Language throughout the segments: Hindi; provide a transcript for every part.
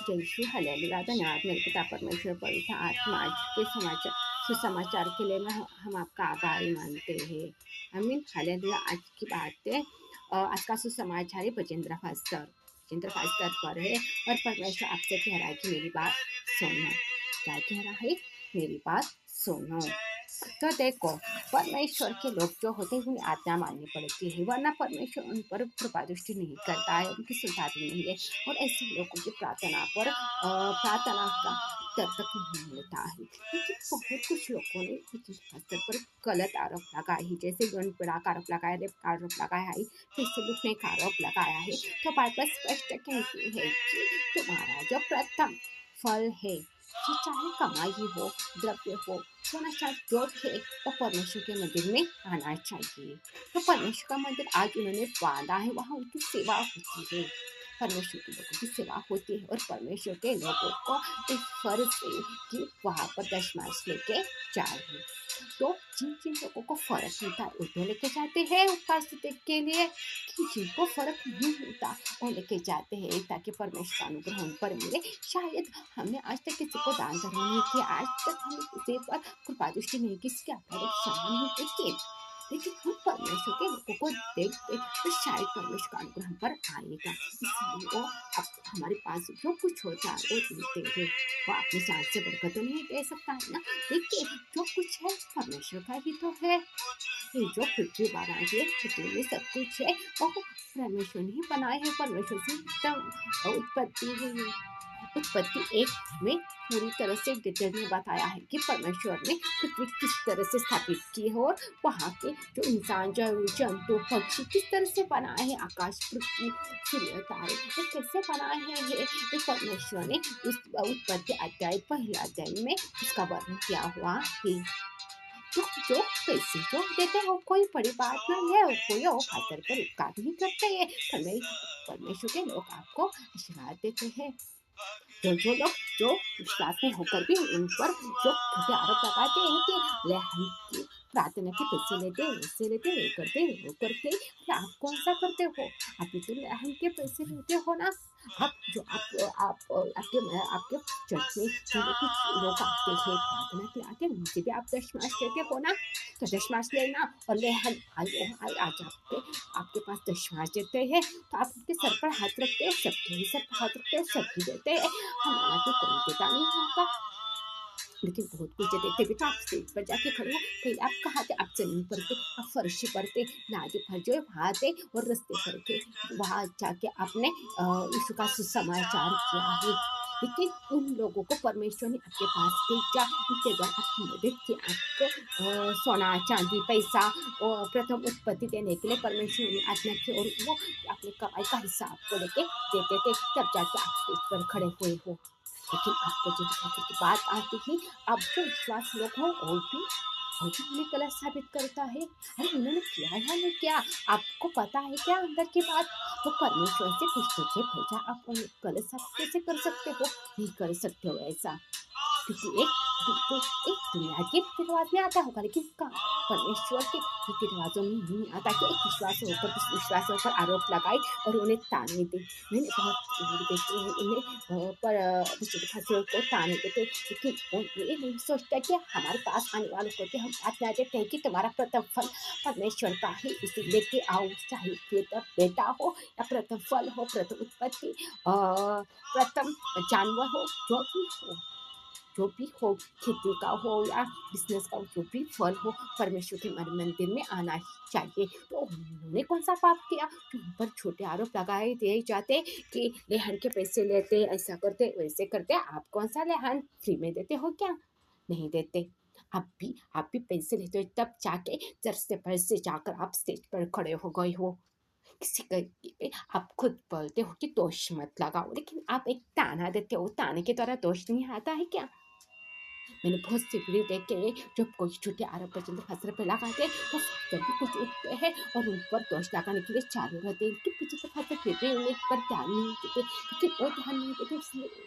जयशु हालेलुया। धन्यवाद मेरे पिता परमेश्वर पवित्र आत्मा, आज के समाचार सुसमाचार के लिए हम आपका आभारी मानते हैं। आमीन हालेलुया। आज की बात है, आज का सुसमाचार है बजेंद्र फास्टर पर है। और परमेश्वर आपसे कह रहा है कि मेरी बात सुनो। क्या कह रहा है? मेरी बात सुनो। तो देखो, परमेश्वर के लोग जो होते हैं उन्हें आज्ञा माननी पड़ती है, वरना परमेश्वर उन पर कृपा दृष्टि नहीं करता है, उनकी सुनता भी नहीं है। और ऐसे लोगों की प्रार्थना पर प्रार्थना का उत्तर तक नहीं मिलता है। लेकिन बहुत कुछ लोगों ने बजेंद्र पर गलत आरोप लगाए हैं, जैसे यौन पीड़ा का आरोप लगाया, रेप का आरोप लगाया है, पैसे लूटने का आरोप लगाया है। तो बाइबल स्पष्ट कहती है कि तुम्हारा जो प्रथम फल है, कि चाहे कमाई हो, द्रव्य हो, सोना चांदी जो है, वो परमेश्वर के मंदिर में आना चाहिए। तो परमेश्वर का मंदिर आज उन्होंने बांधा है, वहाँ उनकी सेवा होती है, परमेश्वर के लोगों की सेवा होती है। और परमेश्वर के लोगों को इस फर्ज है कि वहाँ पर दशमांश लेके जाए। तो जिन जिन लोगों को फर्क मिलता है वो तो लेके जाते हैं उपस्थिति के लिए, कि जिनको फर्क नहीं मिलता वो लेके जाते हैं, ताकि परमेश्वर का अनुग्रह उन पर मिले। शायद हमने आज तक किसी को दान धर्म नहीं किया, आज तक हमने किसी पर कृपा दृष्टि नहीं की, किसी की क्षमा नहीं की, लेकिन हम परमेश्वर के लोगों को देखते तो शायद परमेश्वर का अनुग्रह हम पर आएगा। इसलिए वो अब हमारे पास जो कुछ होता है वो देते हैं। वो अपने जान से बढ़कर तो नहीं दे सकता है ना, लेकिन जो कुछ है परमेश्वर का ही तो है। ये जो पृथ्वी बनाई है, पृथ्वी में सब कुछ है, वो परमेश्वर ने ही बनाए है। परमेश्वर से एकदम उत्पत्ति है ये। उत्पत्ति 1 में पूरी तरह से डिटेल में बताया है कि परमेश्वर ने पृथ्वी किस तरह से स्थापित की है, और वहाँ के जो इंसान, जंतु, पक्षी किस तरह से बनाए हैं, आकाश, पृथ्वी, सूर्य, तारे, ये कैसे बनाए हैं, ये परमेश्वर ने उस उत्पत्ति अध्याय 1 में उसका वर्णन किया हुआ है। जो पैसे जो देते हो कोई बड़ी बात नहीं है, कोई और खातर पर उपकार नहीं करते हैं, परमेश्वर के लोग आपको आशीर्वाद देते हैं। जो लोग जो विश्वास में होकर भी उन पर जो झूठे आरोप लगाते हैं कि ले हम की प्रार्थना के पैसे लेते, ऐसे लेते, ये करते, वो करते, अरे आप कौन सा करते हो? आप भी तो हम के पैसे लेते हो ना। आप जो आपके चर्च में जो कुछ लोग आते हैं प्रार्थना के आते हैं, उनसे भी आप दशमांश लेते हो ना। तो दशमांश लेना और ले हम आज आपके पास दशमांश देते हैं, तो आप उनके सर पर हाथ रखते हो, सबके ही सर पर हाथ रखते हो, सबकी देते हैं। हमारा तो कोई देता नहीं होगा, लेकिन बहुत कुछ देते भी तो आप स्टेज पर जाके खड़े हो, पहले आप कहाँ थे? आप जमीन पर थे, आप फर्श पर थे, लाज फर्जो वहाँ थे, और रस्ते पर थे, वहाँ जाके आपने यीशु का सुसमाचार किया है। लेकिन उन लोगों को परमेश्वर ने आपके पास भेजा, उनके द्वारा आपकी मदद की, आपको सोना चांदी पैसा और प्रथम उत्पत्ति देने के लिए परमेश्वर ने आज्ञा की, और वो अपने कमाई का हिस्सा आपको लेके देते थे, तब जाके आप स्टेज पर खड़े हुए हो। लेकिन आपको जो दिखाने की बात आती है, अब जो विश्वास लोग हो और भी उन्हें गलत साबित करता है। अरे उन्होंने किया है या नहीं किया, आपको पता है क्या अंदर की बात? तो परमेश्वर से पूछते थे भेजा, आप उन्हें गलत साबित कैसे कर सकते हो? नहीं कर सकते हो ऐसा, क्योंकि एक दुनिया के रीति रिवाज में आता होगा, लेकिन परमेश्वर के रीति रिवाजों में नहीं आता कि एक विश्वास होकर आरोप लगाए और उन्हें ताने दे। मैंने बहुत लोग देखे हैं उन्हें पर विश्वासियों को ताने देते, लेकिन वो ये नहीं सोचता कि हमारे पास आने वालों को कि हम आज्ञा देते हैं कि तुम्हारा प्रथम फल परमेश्वर का है, इसे लेके आओ, चाहे बेटा हो या प्रथम फल हो, प्रथम उत्पत्ति, प्रथम जानवर हो, जो भी हो, खेती का हो या बिजनेस का हो, जो भी फल हो, परमेश्वर के मंदिर में आना ही चाहिए। तो उन्होंने कौन सा पाप किया जो उन पर छोटे आरोप लगाए दिए जाते कि लेहन के पैसे लेते, ऐसा करते, वैसे करते। आप कौन सा लेहन फ्री में देते हो क्या? नहीं देते। आप भी पैसे लेते हो, तब जाके चर्च से पैसे जाकर आप स्टेज पर खड़े हो गए हो। किसी का आप खुद बोलते हो कि दोष मत लगाओ, लेकिन आप एक ताना देते हो, ताने के द्वारा दोष नहीं आता है क्या? मैंने बहुत सी वीडियो देखे हैं, जब कोई छोटे आरोप बजेंद्र पे लगाते तो फादर भी कुछ उठते हैं और उन पर दोष लगाने के लिए चालू रहते हैं, लेकिन बजेंद्र फादर फिर भी उन्हें पर ध्यान नहीं देते, लेकिन वो ध्यान नहीं देते,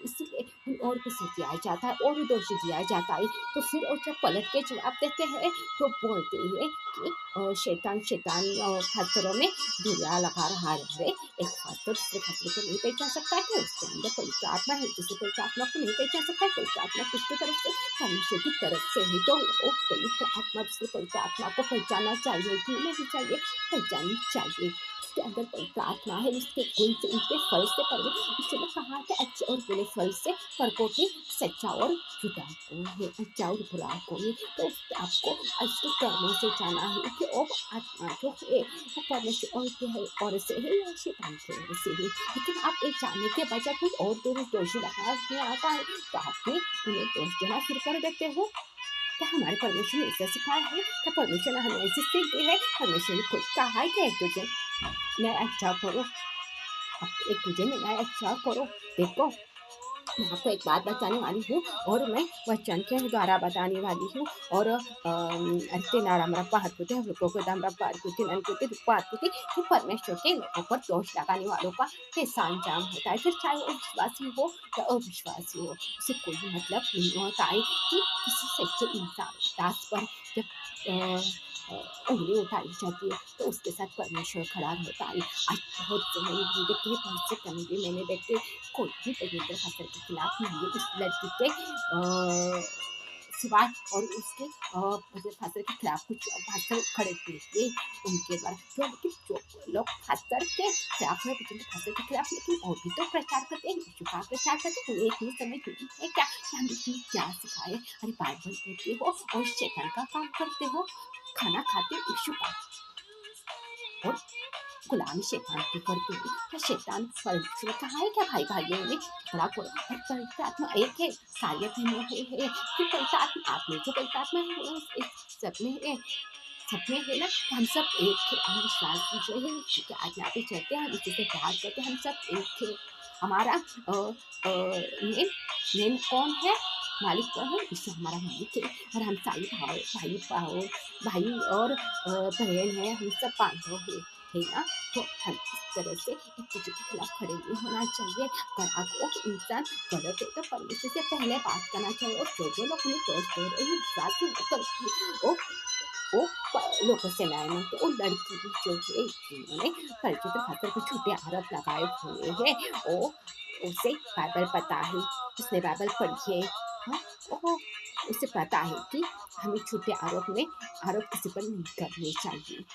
इसलिए उन और को सिर दिया जाता है और भी दोष दिया जाता है। तो फिर वो जब पलट के जवाब देते हैं तो बोलते हैं कि शैतान फादरों में धुरिया लगा रहा है, एक खासतौर दूसरे खातिर को नहीं पहचान सकता है, उसके अंदर पवित्र आत्मा है, दूसरे पवित्र आत्मा को नहीं पहचान सकता है। पवित्र आत्मा किसकी तरफ से? परमेश्वर की तरफ से है। तो वो पवित्र आत्मा दूसरे पवित्र आत्मा को पहचानना चाहिए, क्यों नहीं चाहिए? पहचाननी चाहिए। उसके अंदर पवित्र आत्मा है, उसके गुण से, उसके फल से परमेश्वर ने कहा कि अच्छे और बुरे फल से परखो कि सच्चा और झूठा कौन है, अच्छा और बुरा कौन है। तो आपको अच्छे कर्मों से जाना है कि वो आत्मा जो है वो परमेश्वर और के है और से है या शैतान की ओर से है। लेकिन आप ये जानने के बजाय कोई और दोषी लगाने आता है, तो आप भी उन्हें दोष देना शुरू कर देते हो। क्या हमारे परमेश्वर ने ऐसा सिखाया है? क्या परमेश्वर ने हमें ऐसी सीख दी है? परमेश्वर ने खुद कहा है कि एक दूसरे में अच्छा करो, एक दूसरे में अच्छा करो। देखो, मैं आपको एक बात बताने वाली हूँ और मैं वचन के द्वारा बताने वाली हूँ। और अर्थे नारामरप्पा हरकुते हृको दामरप्पा हरकुते ननकुते रुप्पा हरकुते, कि परमेश्वर के लोगों पर दोष लगाने वालों का कैसा अंजाम होता है। फिर चाहे वो विश्वासी हो या अविश्वासी हो, उसे कोई मतलब नहीं होता है कि किसी सच्चे इंसान दास पर जब उंगली उठाई जाती है तो उसके साथ परमेश्वर खड़ा रहता है। आज बहुत से मैंने देखे, बहुत से कमी भी मैंने देखे, कोई भी पवित्र शास्त्र के खिलाफ नहीं है। उस लड़की के सिवाय और उसके पवित्र शास्त्र के खिलाफ कुछ भाषण खड़े किए उनके द्वारा। तो लेकिन जो लोग शास्त्र के खिलाफ है, पवित्र शास्त्र के खिलाफ, लेकिन और भी तो प्रचार करते हैं, यीशु का प्रचार करते हैं। एक ही समय नहीं है क्या कि हम इसमें क्या सिखाए? अरे बाइबल पढ़ते हो और शैतान का काम करते हो, खाना खाते यीशु का और गुलामी शैतान की करते हो। क्या शैतान परमेश्वर ने कहा है क्या भाई भाइयों में झगड़ा करो? और पवित्र आत्मा एक है, शायद में है कि पवित्र आत्मा आप में जो पवित्र आत्मा है वो सब में है, सब में है ना। तो हम सब एक है, हम विश्वास जो है कि आज्ञा पे चलते हैं, हम इसी से प्यार करते हैं, हम सब एक है। हमारा नेम नेम कौन है? मालिक कौन है? यीशु हमारा मालिक है। और हम सारे भाई और बहन है, हम सब बांधव है ना। तो हम इस तरह से एक दूसरे के खिलाफ खड़े नहीं होना चाहिए। अगर आपको इंसान गलत है तो परमेश्वर से पहले बात करना चाहिए। और जो लोग उन्हें दोष दे रहे हैं, विश्वास नहीं करते, वो लोगों से न्याय मांगते। वो लड़की भी जो है जिन्होंने पवित्र शास्त्र पर झूठे आरोप लगाए हुए हैं, वो उसे बाइबल पता है, उसने बाइबल पढ़ी है। हाँ, वो उसे पता है कि हमें झूठे आरोप किसी पर नहीं करने चाहिए।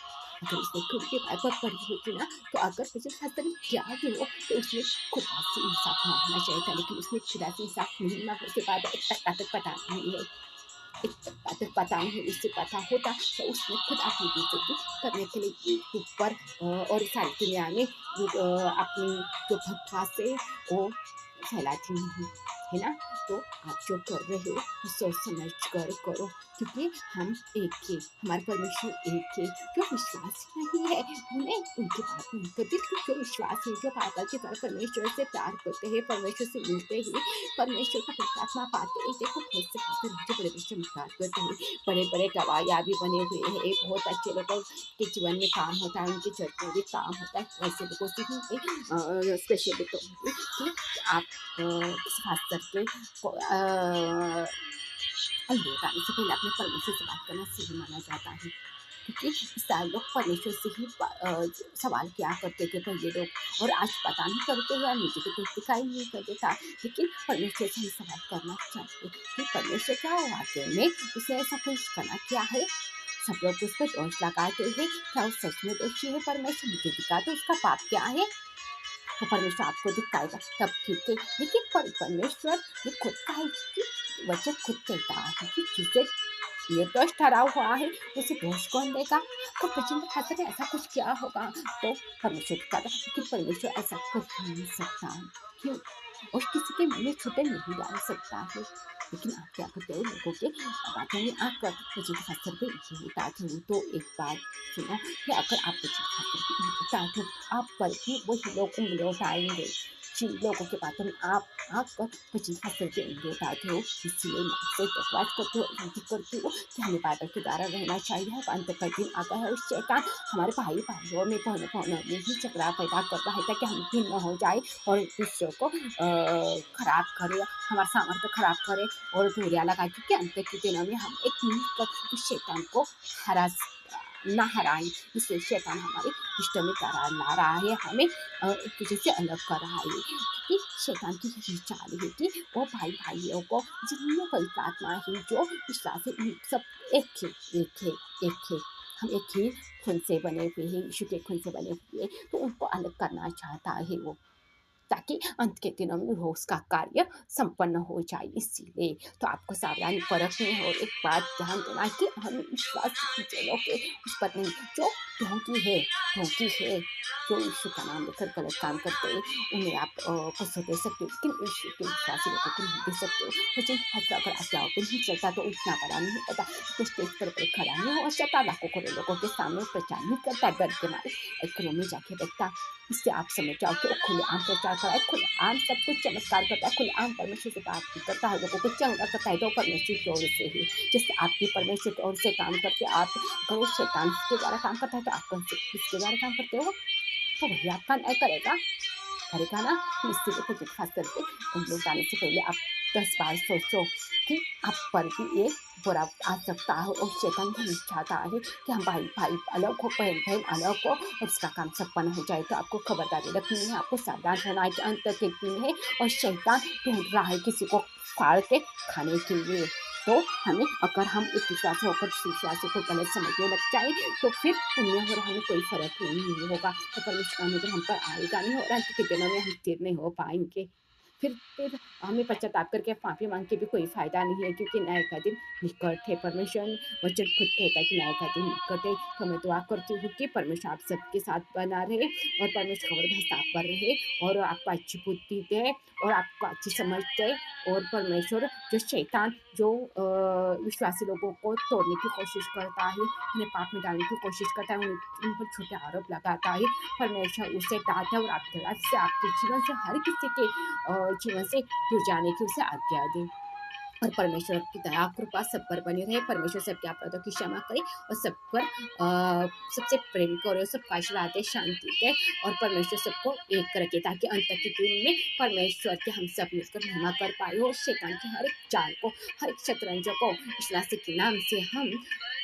अगर उसने खुद की बाइबल पढ़ी होती ना, तो अगर पवित्र शास्त्र में क्या भी हो तो उसने खुदा से इंसाफ मांगना चाहिए था। लेकिन उसने खुदा से इंसाफ नहीं मांगा, उसे बाइबल एक तक पता नहीं है, एक तक पता नहीं। उससे पता होता तो उसने खुद अपनी बेइज्जती करने के लिए यूट्यूब पर और सारी दुनिया में अपनी जो भक्ता से वो फैलाती नहीं है ना। तो आप जो कर रहे हो वो सोच समझ कर करो, क्योंकि हम एक है, हमारे परमेश्वर एक है। जो विश्वास नहीं है उन्हें उनकी बात नहीं करती, लेकिन जो विश्वास है, जो बाइबल के द्वारा परमेश्वर से प्यार करते हैं, परमेश्वर से मिलते हैं, परमेश्वर का प्रार्थना पाते हैं, देखो बहुत से खासकर मुझे बड़े बड़े चमत्कार करते हैं, बड़े बड़े गवाह भी बने हुए हैं। बहुत अच्छे लोगों के जीवन में काम होता है, उनके चर्च में भी काम होता है। वैसे लोगों से ही स्पेशली तो कि आप किसी खास करके अलविदा इससे पहले अपने परमेश्वर से बात करना सही माना जाता है, क्योंकि सारे लोग परमेश्वर से ही सवाल किया करते थे पहले लोग, और आज पता नहीं करते हैं, मुझे तो कुछ दिखाई नहीं कर देता। लेकिन परमेश्वर से ही सवाल करना चाहिए कि परमेश्वर क्या वाकई में उसने ऐसा कुछ करना क्या है। सब लोग उस पर दोष लगाते हैं, क्या वो सच में दोषी है? परमेश्वर मुझे दिखा दो उसका पाप क्या है, तो परमेश्वर आपको दिखाएगा, तब ठीक है। लेकिन परमेश्वर ये खुद का है कि वचन खुद कहता है कि जिसे निर्दोष ठहरा हुआ है उसे दोष कौन देगा? तो वचन खाते में ऐसा कुछ क्या होगा तो परमेश्वर दिखाता, लेकिन परमेश्वर ऐसा कर ही नहीं सकता है। क्यों? और किसी के मन में छुटे नहीं डाल सकता है। लेकिन आप क्या करते हो, लोगों के बातों में आकर वचन शास्त्र पे नहीं उतारते हो। तो एक बात सुनो कि अगर आप वचन शास्त्र पे नहीं उतारते हो, आप पर भी वही लोग उंगली उठाएंगे। जिन लोगों के बातों में आप आकर वचन शास्त्र पे उंगली उठाते हो, इसलिए मैं आपसे बकवास करती हो, विनती करती हूँ कि हमें बाइबल के द्वारा रहना चाहिए। अंत का दिन आता है और शैतान हमारे भाई भाइयों में बहनों में ही झगड़ा पैदा करता है, ताकि हम भिन्न हो जाए और एक दूसरे को खराब करे, हमारा सामर्थ्य खराब करे और दूरियां लगाए। क्योंकि अंत के दिनों में हम एक मिलकर उस शैतान को हरा ना हराएं। इससे शैतान हमारे रिश्ते में दरार ला रहा है, हमें एक दूसरे से अलग कर रहा है, क्योंकि शैतान की यही चाल है कि वो भाई भाइयों को, जितनी पवित्र आत्मा है जो विश्वास है, उन सब एक है, एक है, एक है। हम एक ही खून से बने हुए हैं, यीशु के खून से बने हुए हैं, तो उनको अलग करना चाहता है वो, ताकि अंत के दिनों में वो उसका कार्य संपन्न हो जाए। इसीलिए तो आपको सावधानी परखनी है और एक बात ध्यान देना कि हम विश्वास चलो के उस पर नहीं जो ढोंगी है, ढोंगी है, जो यीशु का नाम लेकर गलत काम करते हैं, उन्हें आप कसो दे सकते हो, लेकिन यीशु के विश्वासी लोगों को नहीं दे सकते हो। लेकिन अगर आज्ञाओं पर नहीं चलता तो उतना बड़ा नहीं होता, तो स्टेज पर खड़ा नहीं हो सकता, लाखों करोड़ों लोगों के सामने प्रचार नहीं करता, डर के मारे एक रूम में जाके बैठता। इससे आप समझ जाओ कि वो खुलेआम प्रचार कर रहा है, खुलेआम सब कुछ चमत्कार करता है, खुलेआम परमेश्वर से बात भी करता है, लोगों को चंगा करता है, तो परमेश्वर की ओर से ही। जैसे आप भी परमेश्वर की ओर से काम करते, आप अगर वो शैतान के द्वारा काम करता है तो आप किसके द्वारा काम करते हो, तो वही आपका न्याय करेगा ना। इसीलिए कुछ खास करके उन लोग जाने से पहले आप 10 बार सोचो कि आप पर भी ये बुरा आ सकता है, और शैतान भी चाहता है कि हम भाई भाई अलग हो, बहन बहन अलग हो, और उसका काम संपन्न हो जाए। तो आपको खबरदारी रखनी है, आपको सावधान रहना है कि अंत के दिन है और शैतान ढूंढ रहा है किसी को फाड़ के खाने के लिए। तो हमें, अगर हम एक विश्वास होकर विश्वास को गलत समझने लग जाए, तो फिर उनमें और हमें कोई फर्क नहीं होगा, तो परमेश्वर का अनुग्रह हम पर आएगा नहीं, और अंत के दिनों में हम स्थिर नहीं हो पाएंगे। फिर हमें पश्चाताप करके माफी मांग के भी कोई फायदा नहीं है, क्योंकि न्याय का दिन निकट है। परमेश्वर वचन खुद कहता है कि न्याय का दिन निकट है। तो मैं दुआ करती हूँ कि परमेश्वर आप सबके साथ बना रहे, और परमेश्वर खबरदार आप पर रहे, और आपको अच्छी बुद्धि दे, और आपको अच्छी समझ दे, और परमेश्वर जो शैतान जो विश्वासी लोगों को तोड़ने की कोशिश करता है, उन्हें पाप में डालने की कोशिश करता है, उन पर छोटे आरोप लगाता है, परमेश्वर उसे डांटे, और आपके जीवन से हर किसी के जीवन से जुड़ जाने की उसे आज्ञा दें। और परमेश्वर की दया कृपा सब पर बनी रहे। परमेश्वर सबके अपराधों की क्षमा करे, और सब पर सबसे प्रेम करे, सबका आशीर्वाद दे, शांति दे, और परमेश्वर सबको एक रखे, ताकि अंत के दिन में परमेश्वर के हम सब मिलकर महिमा कर पाए, और शैतान की हर एक चाल को, हर एक शतरंज को विश्वास के नाम से हम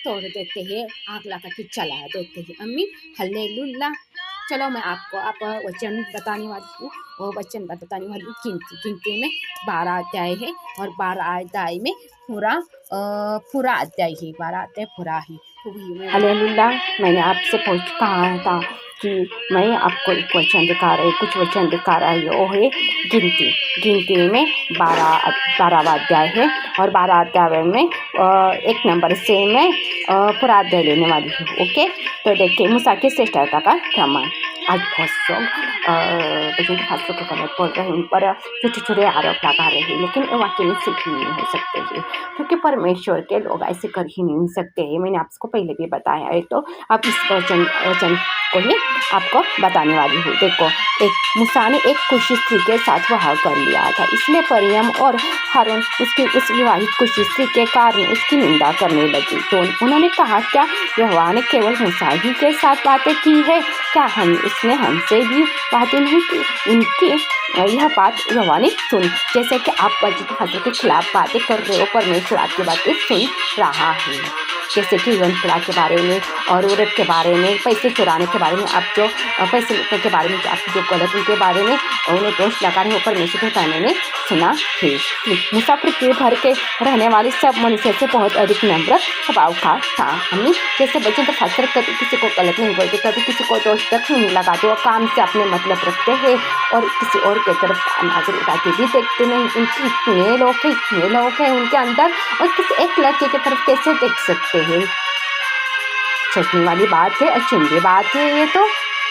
तोड़ देते हैं, आग लगा के जला देते हैं। आमीन, हालेलुया। चलो मैं आपको आप वचन बताने वाली हूँ, और वचन बताने वाली हूँ गिनती में 12 अध्याय है, और 12 अध्याय में पूरा अध्याय है, 12 अध्याय पूरा है। तो हालेलुया। मैंने आपसे कहा था कि मैं आपको एक वचन दिखा रही, कुछ वचन दिखा रही, वो है गिनती में 12वां अध्याय है, और 12 अध्याय में 1 नंबर से मैं पूरा अध्याय लेने वाली हूँ। ओके, तो देखिए, मूसा की श्रेष्ठता का प्रमाण। आज बहुत लोग खासों को गलत बोल रहे हैं, उन पर छोटे आरोप लगा रहे हैं, लेकिन वाकई में सिद्ध नहीं हो सकते हैं, क्योंकि परमेश्वर के लोग ऐसे कर ही नहीं सकते हैं। मैंने आपको पहले भी बताया है, तो अब इस वचन को ही आपको बताने वाली हूँ। देखो, मूसा ने एक कुशी स्त्री के साथ विवाह कर लिया था, इसलिए मरियम और हारून उसकी उस विवाहित कुशी स्त्री के कारण उसकी निंदा करने लगी। तो उन्होंने कहा, क्या यहोवा ने केवल मूसा ही के साथ बातें की है? क्या उसने हमसे भी बातें नहीं की? उनकी यह बात यहोवा ने सुनी। जैसे कि आप पवित्र के खिलाफ बातें कर रहे हो, परमेश्वर आपकी बातें सुन रहा है। जैसे कि रंगपुरा के बारे में, और औरत के बारे में, पैसे चुराने के बारे में, आप जो पैसे लूटने के बारे में, आप जो गलत उनके बारे में उन्हें दोष लगा रहे हो, परमेश्वर के कहने में सुना है। मूसा पृथ्वी भर के रहने वाले सब मनुष्य से बहुत अधिक नम्र स्वभाव का था। हमने जैसे बच्चे तो खासकर कभी किसी को गलत नहीं बोलते, कभी किसी को दोष तक नहीं लगाते, और काम से अपने मतलब रखते हैं, और किसी और की तरफ नजर उठा के भी देखते नहीं। उनकी इतने लोग हैं उनके अंदर, और किसी एक लड़के की तरफ कैसे देख सकते हैं? सोचने वाली बात है, अचंभे बात है ये तो,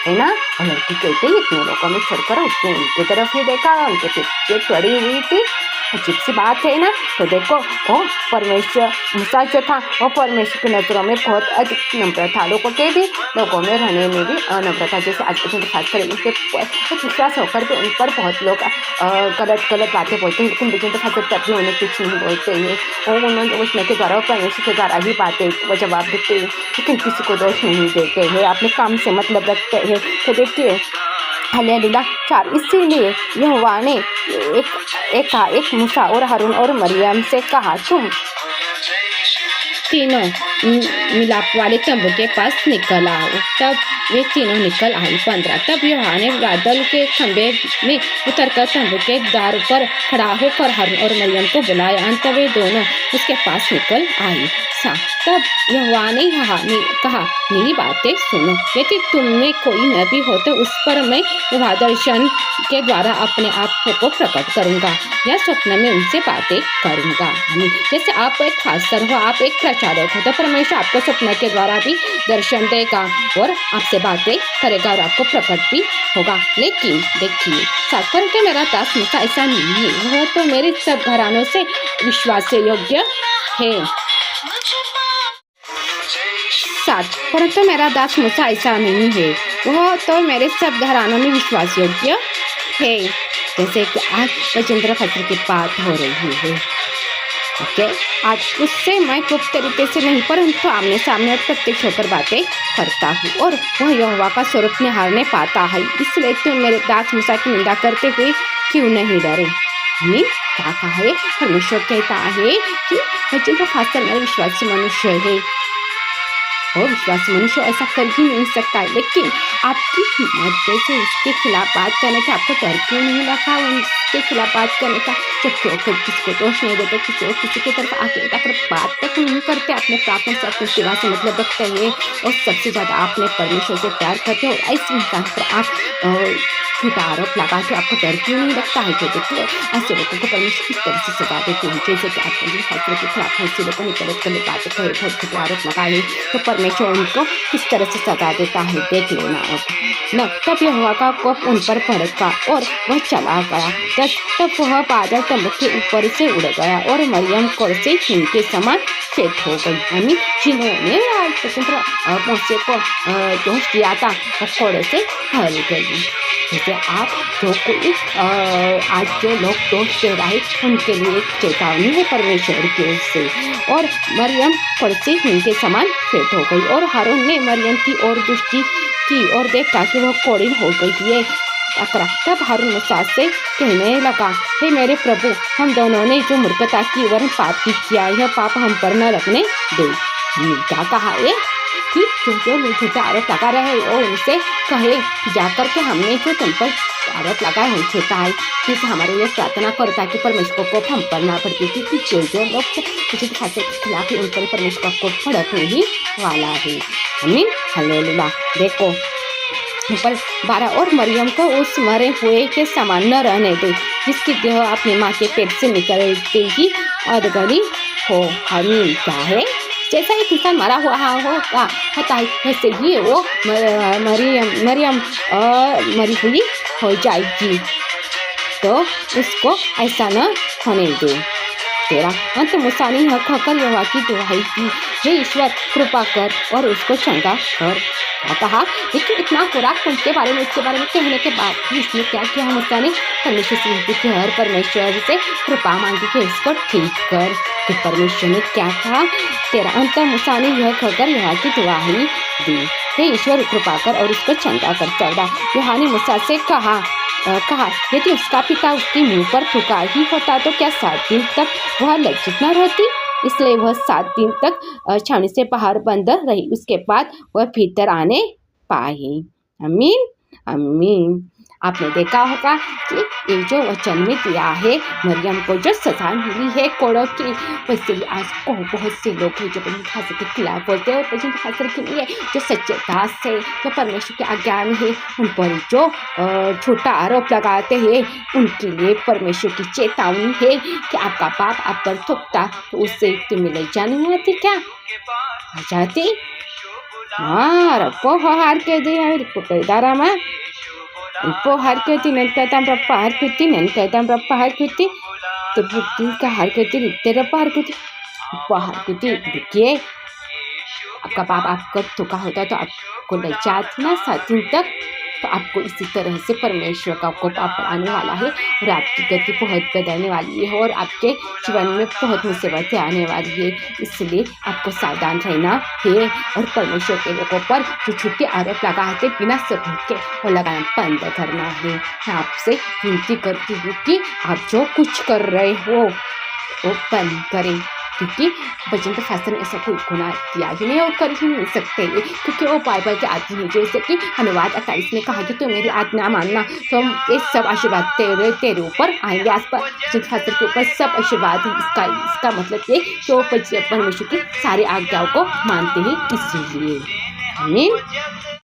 है ना। और लड़की कहते ही इतने लोगों में छोड़कर उसने उनकी तरफ ही देखा, उनके पीछे पड़ी हुई थी। अजीब सी बात है ना। तो देखो, वो परमेश्वर मूसा जो था वो परमेश्वर की नज़रों में बहुत अधिक नम्र था, लोगों में रहने में भी नम्र था। जैसे आज के खासकर उनके विश्वास होकर भी उन पर बहुत लोग गलत बातें बोलते हैं, लेकिन विजय खासकर तब भी उन्हें कुछ नहीं बोलते हैं। वो उन्होंने उसने के द्वारा, परमेश्वर के द्वारा ही बातें वो जवाब देते हैं, लेकिन किसी को दोष नहीं देते हैं, अपने काम से मतलब रखते हैं। तो देखिए, हालेलुया 4। इसीलिए यहोवा ने एक मूसा और हारून और मरियम से कहा, तुम तीनों मिलाप वाले तंबू के पास निकल आओ। तब वे तीनों निकल आई। 15 तब यूहन्ना ने बादल के खंभे में उतरकर तंबू के द्वार पर खड़ा होकर हारून और मरियम को बुलाया। अंत वे दोनों उसके पास निकल आई। तब यहोवा ने कहा, मेरी बातें सुनो। यदि तुम में कोई नबी हो तो उस पर मैं वह दर्शन के द्वारा अपने आप को प्रकट करूंगा या स्वप्न में उनसे बातें करूंगा। जैसे आप एक खासकर हो, आप एक प्रचारक हो, तो परमेश्वर आपको स्वप्न के द्वारा भी दर्शन देगा और आपसे बातें करेगा और आपको प्रकट भी होगा। लेकिन देखिए, परंतु मेरा दास मूसा ऐसा नहीं है, वह तो मेरे सब घरानों से विश्वास योग्य है। 7 परंतु मेरा दास मूसा ऐसा नहीं है, वह तो मेरे सब घरानों में विश्वास योग्य है। जैसे कि आज वचन फसर की बात हो रही है, ओके, आज उससे मैं गुप्त तरीके से नहीं परंतु आमने सामने प्रत्यक्ष होकर बातें करता हूँ और वह यहोवा का स्वरूप निहारने पाता है। इसलिए तुम मेरे दास मूसा की निंदा करते हुए क्यों नहीं डरे? क्या कहा है? परमेश्वर कहता है कि वचन फसर मेरे विश्वासी मनुष्य है और विश्वासी मनुष्य ऐसा कर ही नहीं सकता है। लेकिन आपकी हिम्मत कैसे उसके खिलाफ बात करने का, आपको डर क्यों नहीं लगा उसके खिलाफ बात करने का? जब क्यों किसी को दोष नहीं देते, किसी की तरफ आके जाकर बात तक नहीं करते, अपने प्रार्थना से अपनी सेवा से मतलब रखते हैं और सबसे ज़्यादा आपने परमेश्वर से प्यार करते हो। ऐसे इंसान पर आप झूठा आरोप लगा के आपको डर क्यों नहीं लगता है? कि देखिए, ऐसे लोगों को परमेश्वर किस तरह से सजा देते हैं। जैसे कि आप फैसले के खिलाफ ऐसे लोगों ने गलत गलत बातें कहे, बहुत झूठे आरोप लगाए, तो परमेश्वर उनको किस तरह से सजा देता है देख लेना आप न। तब यहोवा का कोप उन पर भड़का और वह चला गया। तब वह बादल तंबू के ऊपर से उड़ गया और मरियम कोड़ से हिम के समान श्वेत हो गई। जिन्होंने मूसे को दोष दिया था वो कोड़े से हल गई। जैसे आप जो कोई आज जो लोग दोष दे रहे हैं उनके लिए एक चेतावनी है परमेश्वर की ओर से। और मरियम कोड़ से हिम के समान श्वेत हो गई और हारून ने मरियम की ओर दृष्टि की और देखा कि वह कोड़ी हो गई है। तब हारून मूसा से कहने लगा, हे मेरे प्रभु, हम दोनों ने जो मूर्खता की वरन पाप भी किया, यह पाप हम पर न रखने दे। क्या कहा है कि जो झूठा आरोप लगा रहे हैं और उनसे कहे जाकर के हमने जो तुम पर आरोप लगाया हो झूठा है, फिर हमारे लिए प्रार्थना करो ताकि परमेश्वर को हम पर ना पड़ती। क्योंकि जो लोग किसी खासे के खिलाफ उन पर परमेश्वर को भड़कने ही वाला है। आमीन, हालेलुया। देखो पर 12 और मरियम को उस मरे हुए के समान न रहने दे जिसकी देह अपनी माँ के पेट से निकलते ही अधगली हो। आमीन। क्या है? जैसा एक इंसान मरा हुआ होता है वैसे ही वो मरियम मरी हुई हो जाएगी, तो उसको ऐसा न होने दे। 13 अंत मूसा ने हक हकर यहोवा की दुहाई की, हे ईश्वर कृपा कर और उसको चंगा कर। कहा लेकिन इतना खुराक उनके बारे में इसके बारे में कहने के बाद भी इसने क्या किया? मूसा ने परमेश्वर से विनती की और परमेश्वर से कृपा मांगी कि इसको ठीक कर। तो परमेश्वर ने क्या कहा? 13 अंत मूसा ने यह कहकर यहोवा की दुहाई दी, हे ईश्वर कृपा कर और उसको चंगा कर। 14 यहोवा ने मूसा से कहा यदि उसका पिता उसके मुंह पर थूका ही होता तो क्या 7 दिन तक वह लज्जित न रहती? इसलिए वह 7 दिन तक छावनी से बाहर बंद रही, उसके बाद वह भीतर आने पाए। आमीन, आमीन। आपने देखा होगा कि ये जो वचन में दिया है मरियम को जो सजा मिली है कोड़ों की, वैसे ही आज को बहुत से लोग हैं जो परमेश्वर के खिलाफ बोलते हैं और परमेश्वर के लिए जो सच्चे दास है, जो परमेश्वर के आज्ञा में है, उन पर जो झूठा आरोप लगाते हैं, उनके लिए परमेश्वर की चेतावनी है कि आपका पाप आप पर थूकता तो उससे तुम्हें लज्जा नहीं आती क्या? आ जाती? हाँ, रखो हार के दे दारा में इप्पो हार कहती नन कहता रप्पा हार कहती नन कहता रप्पा हार कहती तो बुद्धि का हार कहती रित्ते रप्पा हार कहती इप्पो हार कहती। देखिए, आपका पाप आपका थूका होता तो आपको लज्जा आती ना 7 दिन तक, तो आपको इसी तरह से परमेश्वर का आपको पाप आने वाला है और आपकी गति बहुत बदलने वाली है और आपके जीवन में बहुत मुसीबतें आने वाली है। इसलिए आपको सावधान रहना है और परमेश्वर के लोगों पर जो झूठे आरोप लगाते बिना सबूत के वो लगाना बंद करना है। मैं आपसे विनती करती हूँ कि आप जो कुछ कर रहे हो वो बंद करें, क्योंकि भजन तो शास्त्र ने ऐसा कोई गुनाह किया ही नहीं और कर ही नहीं सकते ये, क्योंकि वो बाइबल के आदमी हैं। जैसे कि अनुवाद 28 में कहा कि तू मेरी आज्ञा मानना, तो ये सब आशीर्वाद तेरे तेरे ऊपर आएंगे। आस पर भजन शास्त्र के ऊपर सब आशीर्वाद ही, इसका मतलब ये कि वो परमेश्वर की सारी आज्ञाओं को मानते हैं इसीलिए। आमीन।